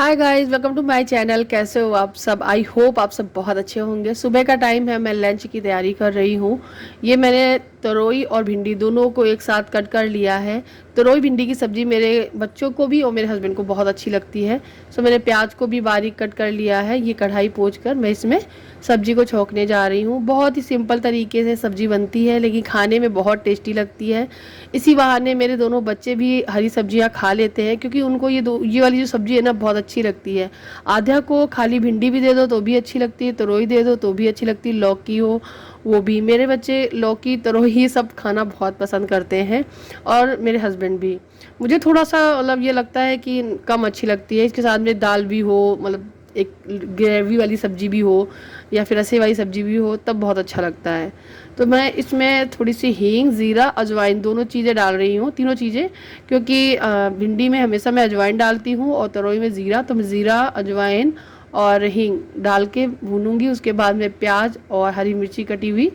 Hi guys, welcome to my channel. कैसे हो आप सब? आई होप आप सब बहुत अच्छे होंगे। सुबह का टाइम है, मैं लंच की तैयारी कर रही हूँ। ये मैंने तरोई और भिंडी दोनों को एक साथ कट कर लिया है। तरोई भिंडी की सब्ज़ी मेरे बच्चों को भी और मेरे हस्बैंड को बहुत अच्छी लगती है। सो मैंने प्याज को भी बारीक कट कर लिया है। ये कढ़ाई पोंछ कर मैं इसमें सब्ज़ी को छोंकने जा रही हूँ। बहुत ही सिंपल तरीके से सब्ज़ी बनती है, लेकिन खाने में बहुत टेस्टी लगती है। इसी बहाने मेरे दोनों बच्चे भी हरी सब्जियां खा लेते हैं, क्योंकि उनको ये वाली जो सब्ज़ी है ना बहुत अच्छी लगती है। आध्या को खाली भिंडी भी दे दो तो भी अच्छी लगती है, तरोई दे दो तो भी अच्छी लगती है, लौकी हो वो भी। मेरे बच्चे लौकी तरोई सब खाना बहुत पसंद करते हैं, और मेरे हस्बैंड भी। मुझे थोड़ा सा मतलब ये लगता है कि कम अच्छी लगती है। इसके साथ में दाल भी हो, मतलब एक ग्रेवी वाली सब्जी भी हो या फिर रसे वाली सब्जी भी हो, तब बहुत अच्छा लगता है। तो मैं इसमें थोड़ी सी हींग, ज़ीरा, अजवाइन दोनों चीज़ें डाल रही हूँ, तीनों चीज़ें, क्योंकि भिंडी में हमेशा मैं अजवाइन डालती हूँ और तरोई में ज़ीरा। तो मैं ज़ीरा, अजवाइन और हींग डाल के भूनूंगी। उसके बाद में प्याज और हरी मिर्ची कटी हुई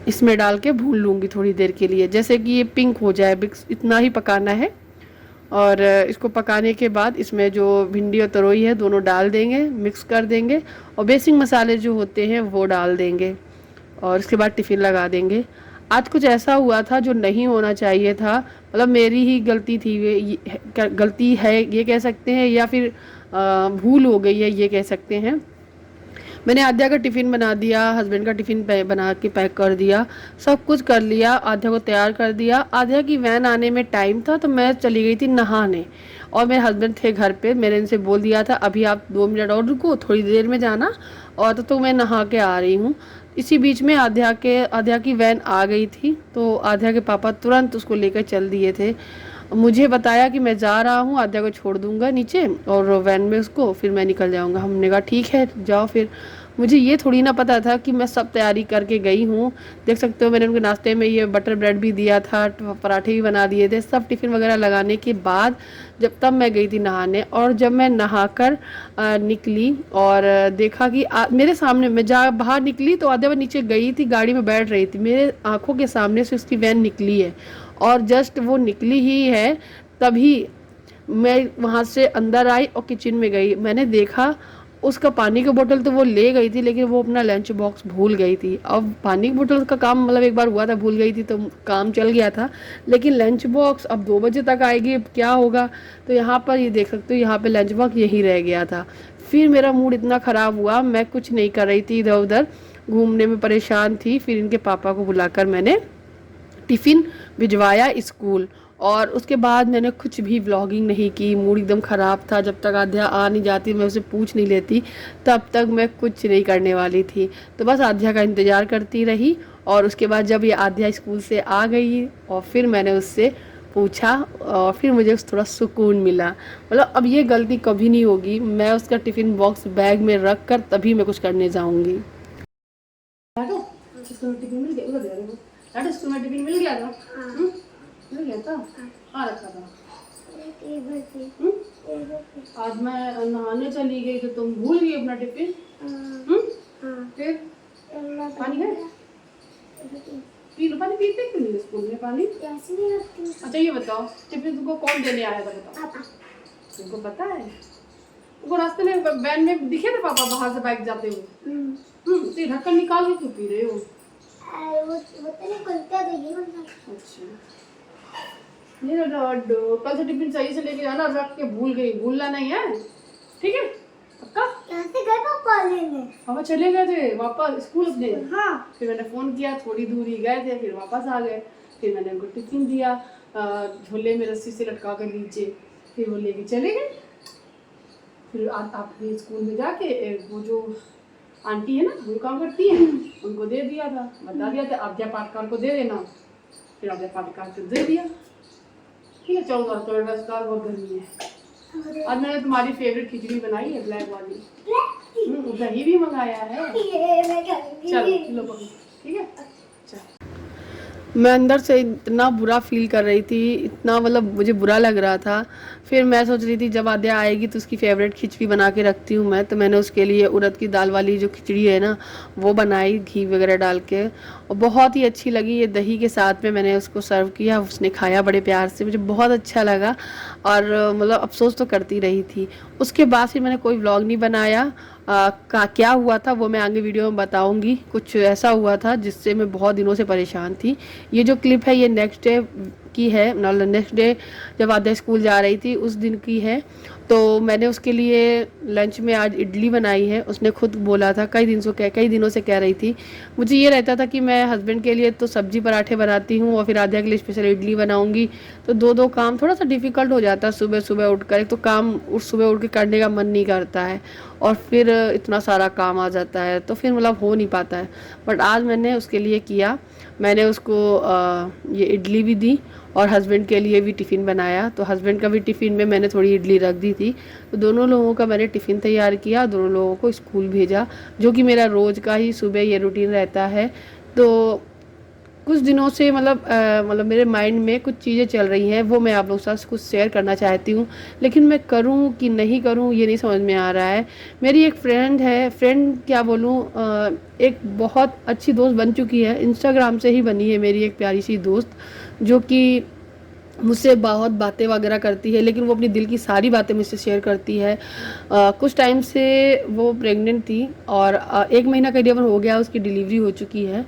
इसमें डाल के भून लूँगी थोड़ी देर के लिए, जैसे कि ये पिंक हो जाए, बिक्स इतना ही पकाना है। और इसको पकाने के बाद इसमें जो भिंडी और तरोई है दोनों डाल देंगे, मिक्स कर देंगे, और बेसिक मसाले जो होते हैं वो डाल देंगे, और इसके बाद टिफ़िन लगा देंगे। आज कुछ ऐसा हुआ था जो नहीं होना चाहिए था, मतलब मेरी ही गलती थी। गलती है ये कह सकते हैं, या फिर भूल हो गई है ये कह सकते हैं। मैंने आध्या का टिफ़िन बना दिया, हस्बैंड का टिफ़िन बना के पैक कर दिया, सब कुछ कर लिया, आध्या को तैयार कर दिया। आध्या की वैन आने में टाइम था, तो मैं चली गई थी नहाने, और मेरे हस्बैंड थे घर पे। मैंने इनसे बोल दिया था अभी आप 2 मिनट और रुको, थोड़ी देर में जाना, और तो मैं नहा के आ रही हूँ। इसी बीच में आध्या की वैन आ गई थी, तो आध्या के पापा तुरंत उसको लेकर चल दिए थे। मुझे बताया कि मैं जा रहा हूँ, आध्या को छोड़ दूंगा नीचे और वैन में उसको, फिर मैं निकल जाऊंगा। हमने कहा ठीक है जाओ फिर। मुझे ये थोड़ी ना पता था कि मैं सब तैयारी करके गई हूँ। देख सकते हो मैंने उनके नाश्ते में ये बटर ब्रेड भी दिया था, पराठे भी बना दिए थे। सब टिफ़िन वगैरह लगाने के बाद तब मैं गई थी नहाने, और जब मैं नहाकर निकली और देखा कि मेरे सामने मैं बाहर निकली, तो आधे बार नीचे गई थी, गाड़ी में बैठ रही थी, मेरे आंखों के सामने से उसकी वैन निकली है। और जस्ट वो निकली ही है, तभी मैं वहाँ से अंदर आई और किचन में गई। मैंने देखा उसका पानी की बोतल तो वो ले गई थी, लेकिन वो अपना लंच बॉक्स भूल गई थी। अब पानी की बोतल का काम मतलब एक बार हुआ था, भूल गई थी तो काम चल गया था, लेकिन लंच बॉक्स अब 2 बजे तक आएगी, अब क्या होगा। तो यहाँ पर ये देख सकते हो, यहाँ पे लंच बॉक्स यहीं रह गया था। फिर मेरा मूड इतना ख़राब हुआ, मैं कुछ नहीं कर रही थी, इधर उधर घूमने में परेशान थी। फिर इनके पापा को बुलाकर मैंने टिफ़िन भिजवाया स्कूल, और उसके बाद मैंने कुछ भी व्लॉगिंग नहीं की। मूड एकदम ख़राब था। जब तक आध्या आ नहीं जाती, मैं उसे पूछ नहीं लेती, तब तक मैं कुछ नहीं करने वाली थी। तो बस आध्या का इंतज़ार करती रही, और उसके बाद जब ये आध्या स्कूल से आ गई और फिर मैंने उससे पूछा, और फिर मुझे थोड़ा सुकून मिला। मतलब अब ये गलती कभी नहीं होगी, मैं उसका टिफ़िन बॉक्स बैग में रख कर तभी मैं कुछ करने जाऊँगी। टिफिन मिल गया था। मिल गया था। हाँ रखा था। आज मैं नहाने चली गई तो तुम भूल गई अपना टिफिन। फिर पानी है? पी लो पानी। पीते क्यों नहीं स्कूल में पानी? अच्छा ये बताओ, टिफिन तुमको कौन देने आया था? बताओ। तुमको पता है? तुमको रास्ते में वैन में दिखे थे पापा बाहर से बाइक जाते हुए? तो ढक्कन निकाल के क्यों पी रहे हो? अच्छा ये कल से टिफिन सही से लेके जाना, रख के भूलना नहीं है, ठीक है? पक्का? गए पापा लेने? पापा चले गए थे वापस स्कूल अपने। हाँ। फिर मैंने फ़ोन किया, थोड़ी दूर ही गए थे, फिर वापस आ गए। फिर मैंने उनको टिफिन दिया, झोले में रस्सी से लटका कर नीचे, फिर वो लेके चले गए। फिर आपके स्कूल में जाके वो जो आंटी है ना, वो काम करती है, उनको दे दिया था, बता दिया था आध्या पाटकार को दे देना। फिर आध्या पाटकार को दे दिया। ठीक है, चलो बहुत गर्मी है। आज मैंने तुम्हारी फेवरेट खिचड़ी बनाई है, ब्लैक वाली। दही भी मंगाया है। चलो लो पकड़ो, ठीक है? मैं अंदर से इतना बुरा फ़ील कर रही थी, इतना मतलब मुझे बुरा लग रहा था। फिर मैं सोच रही थी जब आद्या आएगी तो उसकी फ़ेवरेट खिचड़ी बना के रखती हूँ मैं, तो मैंने उसके लिए उड़द की दाल वाली जो खिचड़ी है ना, वो बनाई घी वगैरह डाल के, और बहुत ही अच्छी लगी। ये दही के साथ में मैंने उसको सर्व किया, उसने खाया बड़े प्यार से, मुझे बहुत अच्छा लगा। और मतलब अफ़सोस तो करती रही थी। उसके बाद फिर मैंने कोई व्लॉग नहीं बनाया। क्या हुआ था वो मैं आगे वीडियो में बताऊंगी। कुछ ऐसा हुआ था जिससे मैं बहुत दिनों से परेशान थी। ये जो क्लिप है ये नेक्स्ट डे की है, मतलब नेक्स्ट डे जब आद्या स्कूल जा रही थी उस दिन की है। तो मैंने उसके लिए लंच में आज इडली बनाई है। उसने खुद बोला था, कई दिनों से कह रही थी। मुझे ये रहता था कि मैं हस्बैंड के लिए तो सब्जी पराठे बनाती हूँ और फिर आद्या के लिए स्पेशल इडली बनाऊंगी, तो दो काम थोड़ा सा डिफ़िकल्ट हो जाता है। सुबह सुबह उठकर एक तो काम सुबह उठ के करने का मन नहीं करता है, और फिर इतना सारा काम आ जाता है, तो फिर मतलब हो नहीं पाता है। बट आज मैंने उसके लिए किया। मैंने उसको ये इडली भी दी और हस्बैंड के लिए भी टिफ़िन बनाया। तो हस्बैंड का भी टिफ़िन में मैंने थोड़ी इडली रख दी थी, तो दोनों लोगों का मैंने टिफ़िन तैयार किया, दोनों लोगों को स्कूल भेजा, जो कि मेरा रोज़ का ही सुबह ये रूटीन रहता है। तो कुछ दिनों से मतलब मेरे माइंड में कुछ चीज़ें चल रही हैं, वो मैं आप लोगों के साथ कुछ शेयर करना चाहती हूँ, लेकिन मैं करूँ कि नहीं करूँ ये नहीं समझ में आ रहा है। मेरी एक फ्रेंड है, फ्रेंड क्या बोलूँ, एक बहुत अच्छी दोस्त बन चुकी है, इंस्टाग्राम से ही बनी है मेरी एक प्यारी सी दोस्त, जो कि मुझसे बहुत बातें वगैरह करती है, लेकिन वो अपनी दिल की सारी बातें मुझसे शेयर करती है। कुछ टाइम से वो प्रेग्नेंट थी और 1 महीना करीबन हो गया, उसकी डिलीवरी हो चुकी है।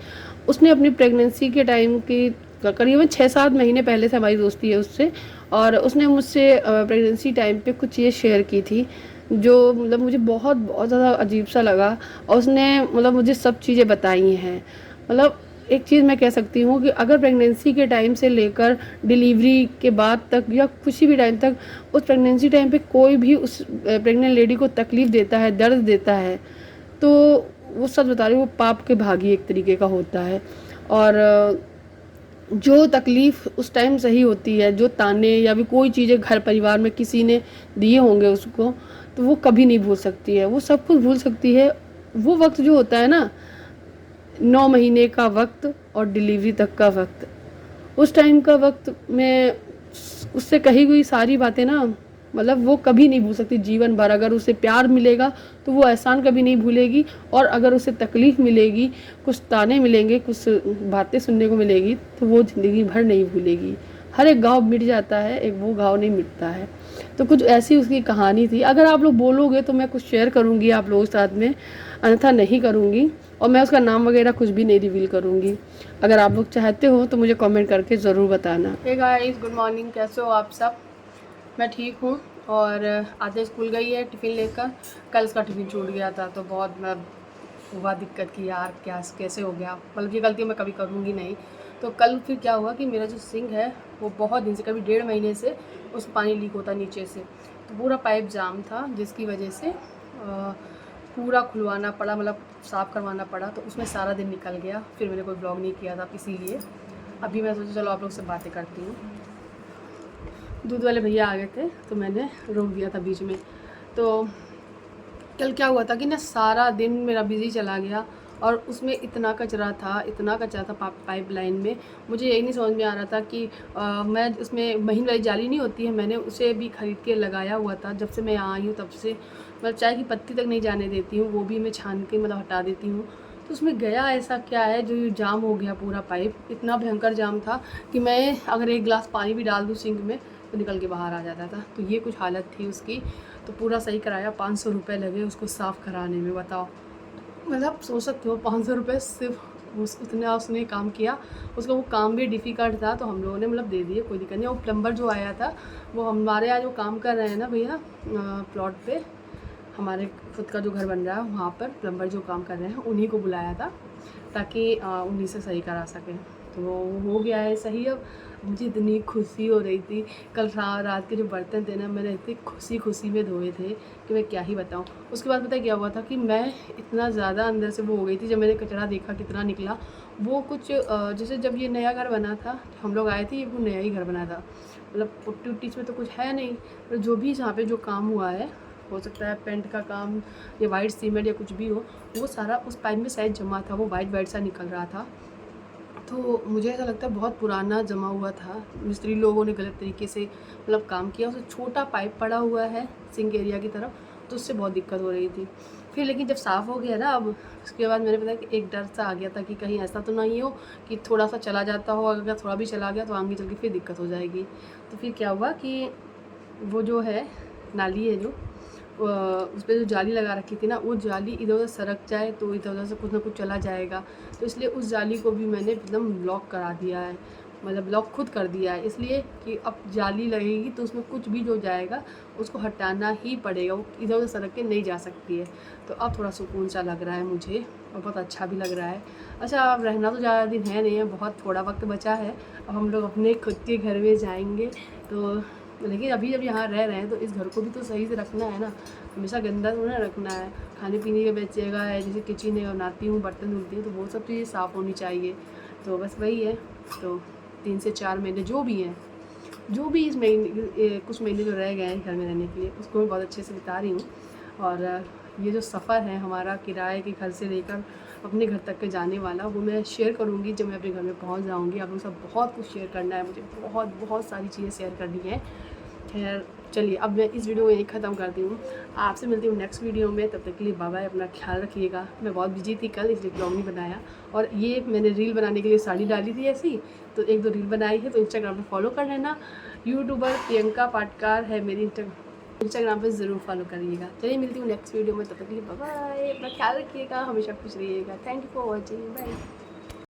उसने अपनी प्रेगनेंसी के टाइम की करीबन 6-7 महीने पहले से हमारी दोस्ती है उससे, और उसने मुझसे प्रेगनेंसी टाइम पे कुछ चीज़ें शेयर की थी जो मतलब मुझे बहुत बहुत ज़्यादा अजीब सा लगा, और उसने मतलब मुझे सब चीज़ें बताई हैं। मतलब एक चीज़ मैं कह सकती हूँ कि अगर प्रेगनेंसी के टाइम से लेकर डिलीवरी के बाद तक या किसी भी टाइम तक उस प्रेगनेंसी टाइम पे कोई भी उस प्रेग्नेंट लेडी को तकलीफ़ देता है, दर्द देता है, तो वो सच बता रही हूँ, वो पाप के भागी एक तरीके का होता है। और जो तकलीफ़ उस टाइम सही होती है, जो ताने या भी कोई चीज़ें घर परिवार में किसी ने दिए होंगे उसको, तो वो कभी नहीं भूल सकती है, वो सब कुछ भूल सकती है। वो वक्त जो होता है ना, 9 महीने का वक्त और डिलीवरी तक का वक्त, उस टाइम का वक्त में उससे कही हुई सारी बातें ना, मतलब वो कभी नहीं भूल सकती जीवन भर। अगर उसे प्यार मिलेगा तो वो एहसान कभी नहीं भूलेगी, और अगर उसे तकलीफ़ मिलेगी, कुछ ताने मिलेंगे, कुछ बातें सुनने को मिलेगी, तो वो ज़िंदगी भर नहीं भूलेगी। हर एक घाव मिट जाता है, एक वो घाव नहीं मिटता है। तो कुछ ऐसी उसकी कहानी थी। अगर आप लोग बोलोगे तो मैं कुछ शेयर करूँगी आप लोगों के साथ में, अन्यथा नहीं करूँगी, और मैं उसका नाम वगैरह कुछ भी नहीं रिवील करूँगी। अगर आप लोग चाहते हो तो मुझे कमेंट करके ज़रूर बताना। हे गाइस, गुड मॉर्निंग, कैसे हो आप सब? मैं ठीक हूँ। और आधे स्कूल गई है टिफ़िन लेकर। कल उसका टिफ़िन छूट गया था, तो बहुत हुआ दिक्कत की यार क्या कैसे हो गया, मतलब ये गलती मैं कभी करूँगी नहीं। तो कल फिर क्या हुआ कि मेरा जो सिंक है वो बहुत दिन से, कभी 1.5 महीने से उस पानी लीक होता नीचे से, तो पूरा पाइप जाम था, जिसकी वजह से पूरा खुलवाना पड़ा, मतलब साफ़ करवाना पड़ा। तो उसमें सारा दिन निकल गया। फिर मैंने कोई ब्लॉग नहीं किया था, इसीलिए अभी मैं सोचा चलो आप लोग से बातें करती हूँ। दूध वाले भैया आ गए थे तो मैंने रोक दिया था बीच में। तो कल क्या हुआ था कि ना सारा दिन मेरा बिज़ी चला गया, और उसमें इतना कचरा था पाइप लाइन में। मुझे यही नहीं समझ में आ रहा था कि मैं उसमें महीन वाली जाली नहीं होती है, मैंने उसे भी ख़रीद के लगाया हुआ था। जब से मैं यहाँ आई हूँ तब से मतलब चाय की पत्ती तक नहीं जाने देती हूँ, वो भी मैं छान के मतलब हटा देती हूँ। तो उसमें गया ऐसा क्या है जो ये जाम हो गया, पूरा पाइप इतना भयंकर जाम था कि मैं अगर 1 गिलास पानी भी डाल दूँ सिंक में तो निकल के बाहर आ जाता था। तो ये कुछ हालत थी उसकी। तो पूरा सही कराया, 500 रुपये लगे उसको साफ़ कराने में, बताओ। मतलब सोच सकते हो 500 रुपये सिर्फ उतना उसने काम किया। उसका वो काम भी डिफ़िकल्ट था, तो हम लोगों ने मतलब दे दिए, कोई दिक्कत नहीं। वो प्लम्बर जो आया था वो हमारे यहाँ जो काम कर रहे हैं ना भैया, प्लॉट पे हमारे खुद का जो घर बन रहा है वहाँ पर प्लम्बर जो काम कर रहे हैं उन्हीं को बुलाया था, ताकि उन्हीं से सही करा सकें। तो वो हो गया है सही। अब मुझे इतनी खुशी हो रही थी। कल रात के जो बर्तन थे ना, मैंने इतनी खुशी में धोए थे कि मैं क्या ही बताऊँ। उसके बाद पता है क्या हुआ था कि मैं इतना ज़्यादा अंदर से वो हो गई थी, जब मैंने कचरा देखा कितना निकला। वो कुछ जैसे जब ये नया घर बना था, हम लोग आए थे, ये वो नया ही घर बना था, मतलब पुट्टी उट्टी इसमें तो कुछ है नहीं, पर जो भी जहाँ पे जो काम हुआ है, हो सकता है पेंट का काम या वाइट सीमेंट या कुछ भी हो, वो सारा उस पाइप में शायद जमा था, वो वाइट सा निकल रहा था। तो मुझे ऐसा लगता है बहुत पुराना जमा हुआ था, मिस्त्री लोगों ने गलत तरीके से मतलब काम किया, उसमें छोटा पाइप पड़ा हुआ है सिंक एरिया की तरफ, तो उससे बहुत दिक्कत हो रही थी। फिर लेकिन जब साफ़ हो गया ना अब, उसके बाद मैंने पता कि एक डर सा आ गया था कि कहीं ऐसा तो नहीं हो कि थोड़ा सा चला जाता हो, अगर थोड़ा भी चला गया तो आगे चल के फिर दिक्कत हो जाएगी। तो फिर क्या हुआ कि वो जो है नाली है जो उस पर जो जाली लगा रखी थी ना, वो जाली इधर उधर सरक जाए तो इधर उधर से कुछ ना कुछ चला जाएगा, तो इसलिए उस जाली को भी मैंने एकदम ब्लॉक करा दिया है, मतलब ब्लॉक खुद कर दिया है, इसलिए कि अब जाली लगेगी तो उसमें कुछ भी जो जाएगा उसको हटाना ही पड़ेगा, वो इधर उधर सरक के नहीं जा सकती है। तो अब थोड़ा सुकून सा लग रहा है मुझे और बहुत अच्छा भी लग रहा है। अच्छा, अब रहना तो ज़्यादा दिन है नहीं है, बहुत थोड़ा वक्त बचा है, अब हम लोग अपने खुद के घर में जाएंगे। तो लेकिन अभी जब यहाँ रह रहे हैं तो इस घर को भी तो सही से रखना है ना, हमेशा गंदा थोड़ा ना रखना है। खाने पीने के बच जगह है, जैसे किचन है और नहाती हूँ बर्तन धुलती हूँ, तो वो सब चीज़ें साफ़ होनी चाहिए। तो बस वही है। तो 3 से 4 महीने जो भी हैं, जो भी इस महीने कुछ महीने जो रह गए हैं घर में रहने के लिए, उसको मैं बहुत अच्छे से बिता रही हूँ। और ये जो सफ़र है हमारा किराए के घर से लेकर अपने घर तक के जाने वाला, वो मैं शेयर करूँगी जब मैं अपने घर में पहुँच जाऊँगी। आप लोग सब बहुत कुछ शेयर करना है मुझे, बहुत बहुत सारी चीज़ें शेयर करनी है। खैर चलिए, अब मैं इस वीडियो को यहीं ख़त्म करती हूँ, आपसे मिलती हूँ नेक्स्ट वीडियो में। तब तक के लिए बाय बाय, अपना ख्याल रखिएगा। मैं बहुत बिजी थी कल, इसलिए ब्लॉग नहीं बनाया, और ये मैंने रील बनाने के लिए साड़ी डाली थी ऐसी, तो 1-2 रील बनाई है, तो इंस्टाग्राम पे फॉलो कर लेना। यूट्यूबर प्रियंका पाटकार है मेरी इंस्टाग्राम पे ज़रूर फॉलो करिएगा। चलिए मिलती हूँ नेक्स्ट वीडियो में, तब तक के लिए बाय बाय, अपना ख्याल रखिएगा, हमेशा खुश रहिएगा। Thank you for watching, bye.